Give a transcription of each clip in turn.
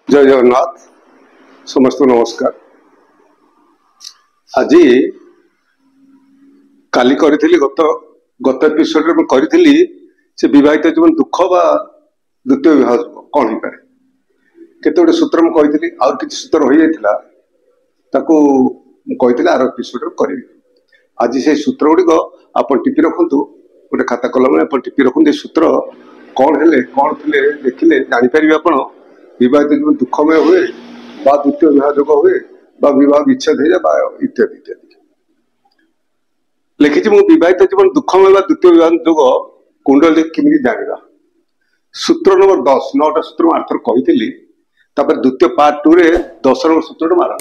जय जगन्नाथ समस्त नमस्कार। आज काली करी गत गत एपिसोड में करी से विवाहित जीवन दुख बा द्वितीय विवाह कौन हो पारे केते गोटे सूत्र में कही आउ कि सूत्र हो जाता कही आर एपिसोड करी आज से सूत्र गुड़िक आप टिपी रखु गोटे खाता कलम आप टिपी रखु सूत्र कौन है कौन थे देखिले जापर आप विवाहित जीवन दुखमय हुए बा द्वितीय विवाह जोग हुए बा विवाह विच्छेद हो जाए इत्यादि इत्यादि लिखी विवाहित जीवन दुखमय बा द्वितीय विवाह जोग कुंडली केमी जाना सूत्र नंबर 10 9टा सूत्र में आर्थर कही द्वितीय पार्ट 2 रे 10 नंबर सूत्र मारा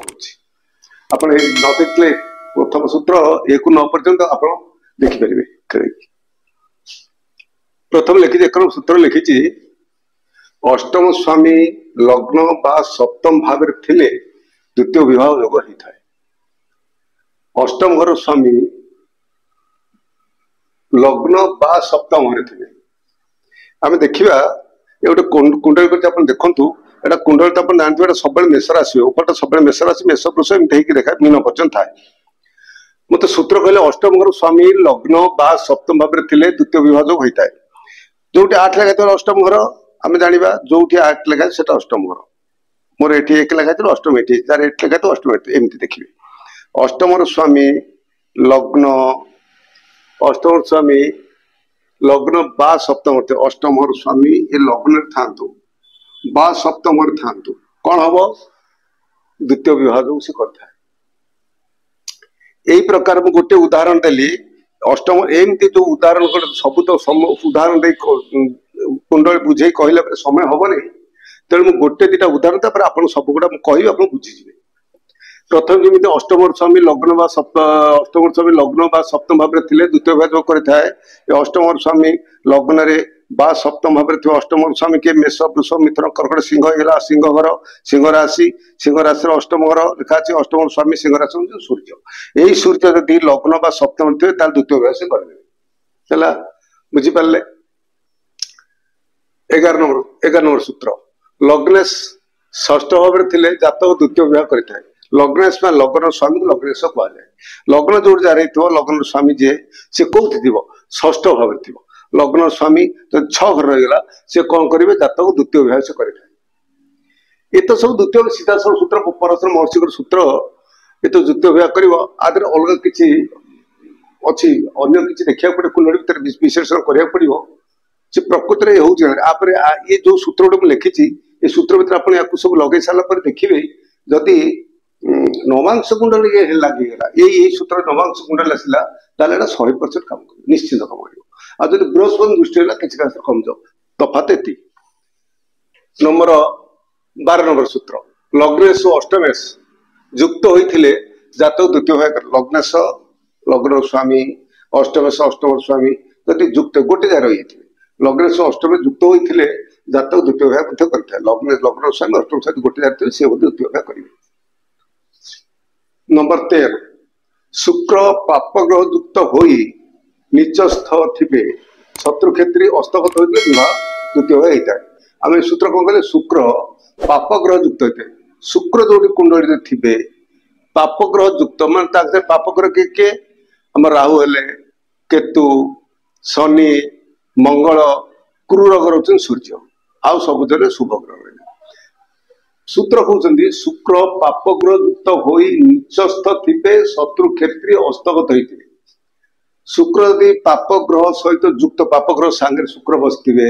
आप देखिले प्रथम सूत्र 1 9 पर्यंत आप देखिपारे प्रथम लिखी 1 नंबर सूत्र लिखी अष्टम स्वामी लग्न बा सप्तम भाव थिले द्वितीय विवाह योग होता है। अष्टम घर स्वामी लग्न बा सप्तम घरे थे आम देखा ये गोटे कुंडली कर देखु एटा कुंडली तो आप जानते सब मेष राशि ऊपर सब मेष राशि मेष पुरुष एमती देखा मीन पर्यटन थाए मत सूत्र कहले अष्टम घर स्वामी लग्न बा सप्तम भाव थिले द्वितीय विवाह योग होता है। जो 8 लगा अष्टम घर आम जाना जो 8 लगा से अष्टम घर मोर ये 1 लगा अष्टम ये 8 लगा तो अष्टम एमती देखिए अष्टम स्वामी लग्न अष्टम स्वामी लग्न बा सप्तम अष्टम स्वामी ये लग्न था बा सप्तम था कौन हम द्वितीय विवाह जो से करता है। यही प्रकार मुझे गोटे उदाहरण देली अष्टम एमती जो उदाहरण सब तो उदाहरण दे कुंडली बुझे कहला समय हेनी तेणु गोटे 2टा उदाहरण आप सब गुड़ा कह बुझीजे। प्रथम जमी अष्टम स्वामी लग्न बा अष्टम स्वामी लग्न बा सप्तम भाव थे द्वितीय विवाह जो करता है। अष्टम स्वामी लग्न रे बा सप्तम भाव थे अष्टम स्वामी के मेष वृष मिथुन कर्कट सिंह है सिंह राशि अष्टम घर लिखा अष्टम स्वामी सिंह राशि सूर्य यही सूर्य जदि लग्न बा सप्तम थे द्वितीय विवाह से करेंगे बुझीपारे। 11 नंबर सूत्र लग्नेश षष्ठ भाव थे जातक द्वितीय विवाह करता है। लग्नेश में लग्न स्वामी लग्नेश कहुए लग्न जो जार लग्न स्वामी जी सी कौटी थी षष्ठ भाव थी लग्न स्वामी जो 6 घर रहीगला सी कौन करेंगे जातक द्वितीय विवाह से करेंगे। ये तो सब द्वितीय सीधा सब सूत्र परस्पर महर्षि सूत्र ये तो द्वितीय विवाह कर आदि अलग किसी अच्छी अन्य किसी देखा पड़े कुंडली भर विश्लेषण करा पड़ो से प्रकृत में होपर ये जो सूत्र गुड लिखी ये सूत्र भर आप सब लगे सारापर देखिए जदि नवांश कुंडली ये लगिगला यही सूत्र नवांश कुंडली आसला 100% काम कर निश्चित कम कर जब बृहस्पति दृष्टि है किसी कम जाओ तफात ये नंबर 12 नंबर सूत्र लग्नेश अष्टमेश युक्त होते जातक द्वितीय विवाह कर लग्नेश लग्न स्वामी अष्टमेश अष्टम स्वामी जदि युक्त गोटे जार रही लग्नेश अष्टम युक्त होते जातक द्वितीय विवाह करता है। लग्न स्वामी अष्टम स्वामी गोटे जार थे सी द्वितीय विवाह करेंगे। नंबर 13 शुक्र पापग्रह युक्त हो नीचस्थ थे शत्रु क्षेत्री अस्तगत होते विवाह द्वितीय विवाह होता है। आम सूत्र कौन कहले शुक्र पापग्रह युक्त होते शुक्र जो कुंडली थे पापग्रह युक्त मान पापग्रह किए आम राहु हेले केतु शनि मंगल क्रूर ग्रह होते सूर्य आउ सब जगह शुभ ग्रह रहे सूत्र कहते शुक्र पापग्रह युक्त हो नीचस्थ थे शत्रु क्षेत्री अस्तगत होते शुक्र यदि पापग्रह सहित युक्त पापग्रह सांगे शुक्र बसते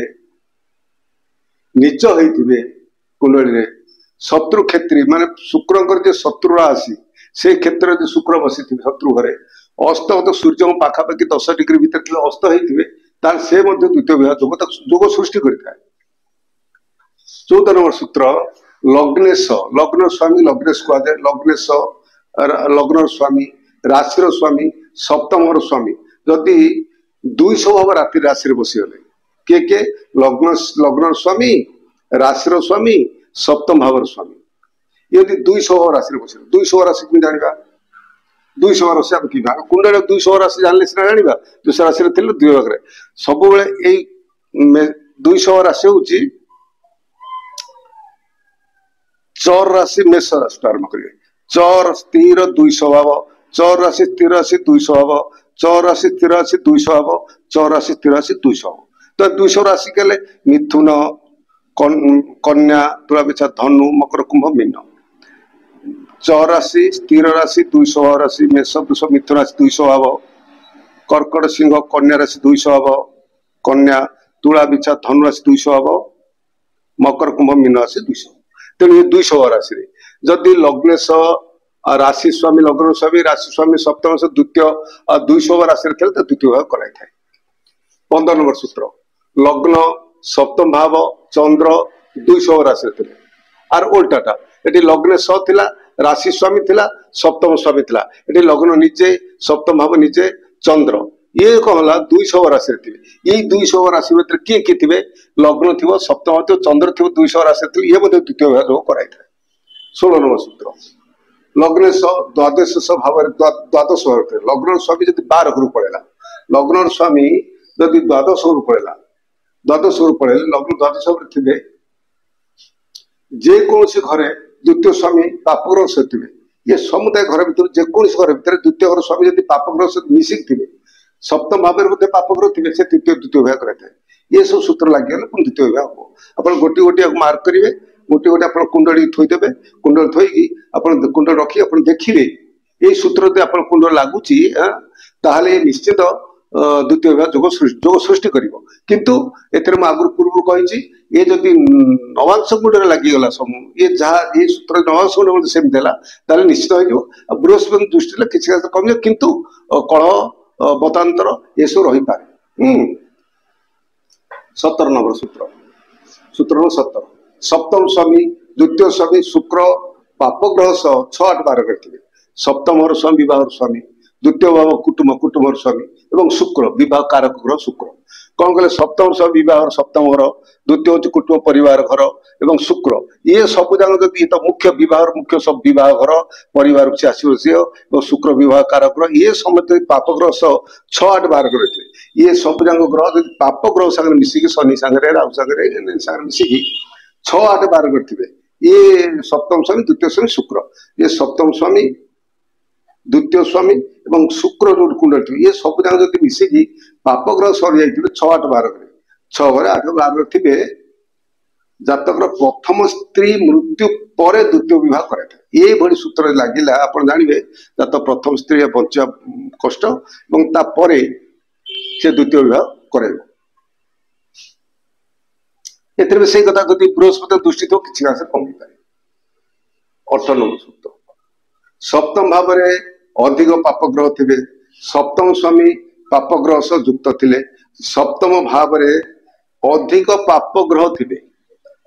नीच होते कुंडली शत्रु क्षेत्री मान शुक्र शत्रु राशि से क्षेत्र में शुक्र बसी शत्रु घरे अस्तगत सूर्य पाखापाखि 10 डिग्री भर अस्त होते से द्वितीय विवाह जोग सृष्टि करता है। 14 नंबर सूत्र लग्नेश लग्न स्वामी लग्नेश कहुए लग्नेश लग्न स्वामी राशि स्वामी सप्तम स्वामी जदि 200 भाव राति राशि बसीगले किए लग्न स्वामी राशि स्वामी सप्तम भाव स्वामी यदि 200 भाव राशि बस 200 राशि कि जाना 200 राशि आप कि कुंडली 200 राशि जानले सीना जाना 200 राशि थे द्वितीय भाग सब 200 राशि हूँ चर राशि मेष राशि आरंभ करेंगे। चर स्थिर 200 भाव, चर राशि स्थिर राशि 200 भाव, चर राशि स्थिर राशि 200 भाव, चर राशि स्थिर राशि 200। तो 200 राशि के मिथुन, कन्या, तुला बिछा, धनु, मकर, कुंभ, मीन। चर राशि स्थिर राशि 200 भाव राशि मेष, 200 मिथुन राशि 200 भाव, कर्कट, सिंह, कन्या राशि 200 भाव, कन्या, तुला बिछा, धनु राशि 200 भाव, मकर, कुंभ, मीन राशि 200। तेणु ये 200 राशि जदि लग्नेश राशि स्वामी, लग्न स्वामी, राशि स्वामी सप्तम से द्वितीय 200 राशि थे तो द्वितीय भाव कराई था। 15 नंबर सूत्र, लग्न सप्तम भाव चंद्र 200 राशि थे। आर उल्टाटा ये लग्न स थिला, राशि स्वामी थिला, सप्तम स्वामी थिला, ये लग्न निजे, सप्तम भाव निजे, चंद्र, ये कहला 200 राशि थे। ये 200 राशि भीतर किए किए थे, लग्न थी, सप्तम थी, चंद्र थी, 200 राशि थी, ये द्वितीय भाव कराई था। 16 नंबर सूत्र, लग्न द्वादश भाव, द्वादश भाव थे, लग्न स्वामी जब 12 घरू पड़ेगा, लग्न स्वामी जदि द्वादश घरू पड़ेगा, द्वादश घरू पड़े लग्न द्वादश थे, जेकोसी घरे द्वितीय स्वामी पापग्रह से थे, ये समुदाय घर भर जेकोसी घर भर द्वितीय घर स्वामी जब पापग्रह से मिसिक थे, सप्तम भाव में पापग्रह थे, से तृतीय द्वितीय भाव कराए। ये सब सूत्र लगे द्वितीय भाव हम। आप गोटे गोटे मार्क करेंगे, गोटे गोटे आप कुंडली थोदेवे, कुंडल थोकी आप कुंडल रखी आप देखिए ये सूत्र आप कुंडल लगुच निश्चित द्वितीय भाव जोग सृष्टि कर। किंतु एथेर आगुरी पूर्व कही ये जदि नवांश गुंडे लगिगला सब ये जहाँ ये सूत्र नवांश गुंड सेमती निश्चित हो बृहस्पति दृष्टि किसी कम किंतु कलह मतांतर ये सब रही पारे। 17 नंबर सूत्र, सूत्र नंबर 17, सप्तम स्वामी द्वितीय स्वामी शुक्र पापग्रह 6-8 12 करते, सप्तम स्वामी विवाह स्वामी, द्वितीय भाव कुटुंब, कुटुंब स्वामी एवं शुक्र विवाह कारक ग्रह शुक्र। कौन कहले सप्तम स्वामी विवाह सप्तम घर, द्वितीय हूँ कुटुंब परिवार घर एवं शुक्र, ये सब जाक जब तो मुख्य विवाह मुख्य सब विवाह घर परिवार से आसो सी शुक्र विवाह कारक ग्रह, ये समझते पापग्रह 6-8 12 करते, ये सब जाक ग्रह जब पापग्रह सागर मिसिकी शनि सागर राहु सागर मिसिकी 6-8 12 करते, ये सप्तम स्वामी द्वितीय स्वामी शुक्र, ये सप्तम स्वामी द्वितीय स्वामी एवं शुक्र जो कुंडल थे, ये सब जाक जब मिसिकी पापग्रह सरी जाए 6-8 12 करे, 6 घरे 8 12 थे, जातक प्रथम स्त्री मृत्यु पर द्वितीय विवाह कराए। ये भली सूत्र लगिला आप जानवे जातक प्रथम स्त्री बचा कष्ट और से द्वितीय विवाह कराइब। एथेर से कथा जदि बृहस्पति दृष्टि तो किसी से कमी पाए। 18 नंबर सूत्र, सप्तम भाव में अधिक पापग्रह थे, सप्तम स्वामी पापग्रह सह युक्त थे, सप्तम भाव में अधिक पापग्रह थे,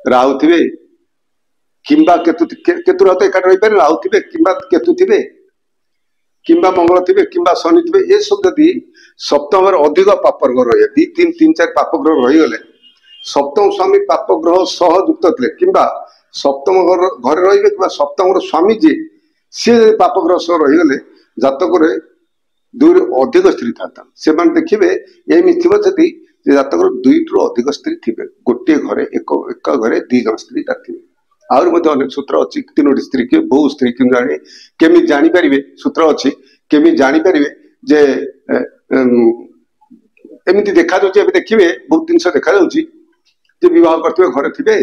राहु थे किंबा केतु, केतु राहु तो एकाठ रही पारे, राहु थे किंबा केतु थे किंबा मंगल थे किंबा शनि थे, ये सब जदि सप्तम भाव अधिक पापग्रह रही 2 3 4 पापग्रह रहीगले, सप्तम स्वामी पापग्रह सह युक्त थे किंबा सप्तम घर रही कि सप्तम स्वामी जी सी पापग्रह सह रहीगले, जातक दुई अधिक स्त्री था से देखिए एमती थी जातक 2 रु अधिक स्त्री थे, गोटे घरे एक घरे 2 जन स्त्री थे। आहरी अनेक सूत्र अच्छी 3टी स्त्री कि बहु स्त्री कि जाने केमी जानीपर सूत्र अच्छी केमी जानीपर जे एमती देखा देखिए बहुत जिन देखा बह कर घरे थे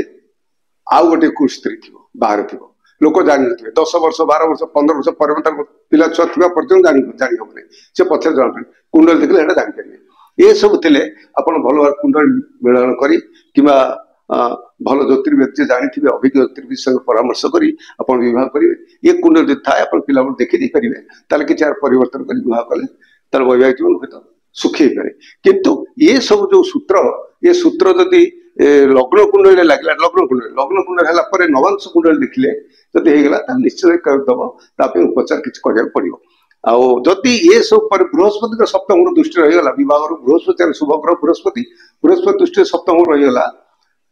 आउ गोटे को स्त्री थी बाहर थी, लोक जानी 10 वर्ष 12 वर्ष 15 वर्ष पर पिला छुआ थी पर्यटन जानी हम से पचर जाना कुंडल देखले जापर ये सब थे। आप भल भाव कुंडल मिलन कर भल ज्योतिर्विद जी जानी अभिज्ञ ज्योतिर्विद संग परामर्श करी आपण विवाह करेंगे। ये कुंडल जो थाए आप पिला देखी दे पारे ताले कि परिवर्तन कर विवाह कले वैवाहिक जीवन हूँ सुखी पारे। किंतु ये सब जो सूत्र ये सूत्र जदि लग्न कुंडल लगे लग्न कुंडल है नवांश कुंडल देखिले जब होगा निश्चित दब उपचार किसी करा पड़ो। आदि ये सब पर बृहस्पति सप्तम दृष्टि रहीगला विवाह बृहस्पति शुभ ग्रह बृहस्पति बृहस्पति दृष्टि सप्तम रहीगला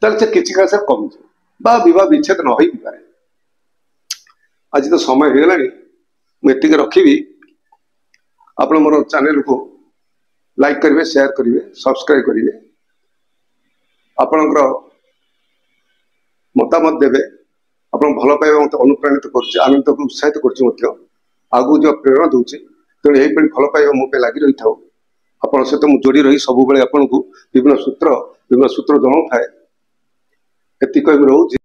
से किसी खास कमी बह विच्छेद न हो पारे। आज तो समय होगा मुझे रखी आप मोर चैनल को लाइक करेंगे शेयर करेंगे सब्सक्राइब करेंगे आपणकर मतामत देवे आप ଆପଣ ଭଲ ପାଇବା ମୋତେ ଅନୁପ୍ରାଣିତ କରୁଛି, ଆମେ ତାକୁ ଉତ୍ସାହିତ କରୁଛି ମଧ୍ୟ, ଆଗକୁ ଯିବା ପ୍ରେରଣା ଦଉଛି। ତେଣୁ ଏହିଭଳି ଭଲ ପାଇବା ମୋ ପାଇଁ ଲାଗି ରହିଥାଉ। ଆପଣଙ୍କ ସହିତ ମୁଁ ଯୋଡ଼ି ରହି ସବୁବେଳେ ଆପଣଙ୍କୁ ବିଭିନ୍ନ ସୂତ୍ର ଜଣାଉଥାଏ। ଏତିକି କହିବି ରହୁଛି।